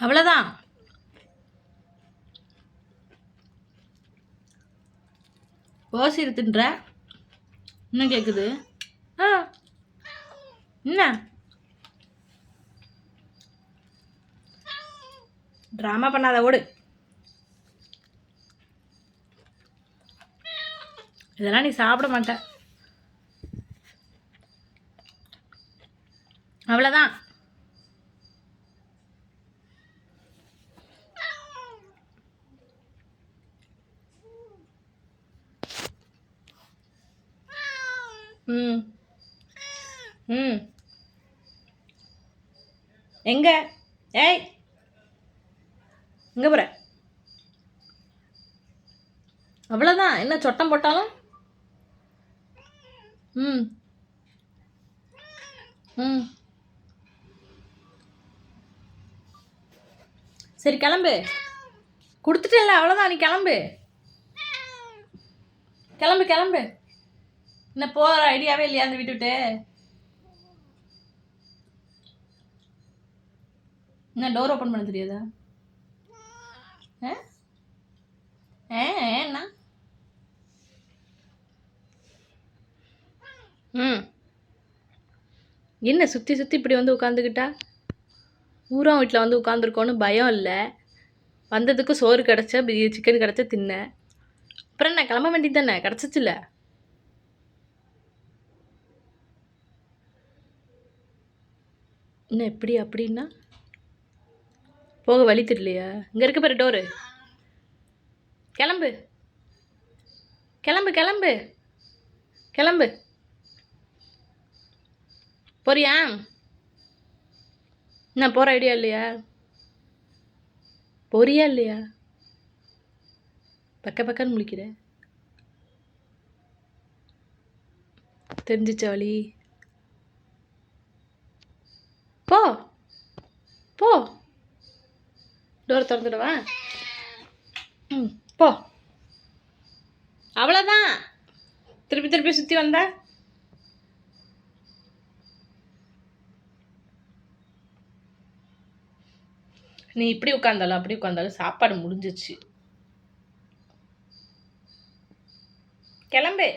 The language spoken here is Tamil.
அவ்வளோதான். ஓசி இருக்குன்ற என்ன கேட்குது? என்ன ட்ராமா பண்ணாத, ஓடு. இதெல்லாம் நீ சாப்பிட மாட்ட. அவ்வளோதான். ம் ம் எங்க? ஏய், இங்கே போகிற? அவ்வளோதான். என்ன சொட்டம் போட்டாலும்? ம் ம் சரி கிளம்பு. கொடுத்துட்டேல்ல, அவ்வளோதான். நீ கிளம்பு கிளம்பு கிளம்பு. என்ன போகிற ஐடியாவே இல்லையா அந்த வீட்டு விட்டு? என்ன டோர் ஓப்பன் பண்ண தெரியாதா? என்ன? ம் என்ன சுற்றி சுற்றி இப்படி வந்து உட்காந்துக்கிட்டா? ஊரா வீட்டில் வந்து உட்காந்துருக்கோன்னு பயம் இல்லை. வந்ததுக்கு சோறு கிடச்சா, சிக்கன் கிடச்சா தின்ன. அப்புறம் என்ன, கிளம்ப வேண்டியது தானே? கிடச்சிச்சுல்ல. என்ன எப்படி அப்படின்னா? போக வழி தெரியலையா? இங்கே இருக்க பாரு டோரு. கிளம்பு கிளம்பு கிளம்பு கிளம்பு. போறியா? நான் போகிற ஐடியா இல்லையா? போறியா இல்லையா? பக்கன்னு முழிக்கிற. தெரிஞ்சிச்ச வழி. போ போ. டோர் திறந்துடுவா. ம் போ. அவ்வளோதான். திருப்பி திருப்பி சுற்றி வந்தா நீ இப்படி உட்காந்தாலும் அப்படி உட்காந்தாலும் சாப்பாடு முடிஞ்சிச்சு. கிளம்பு.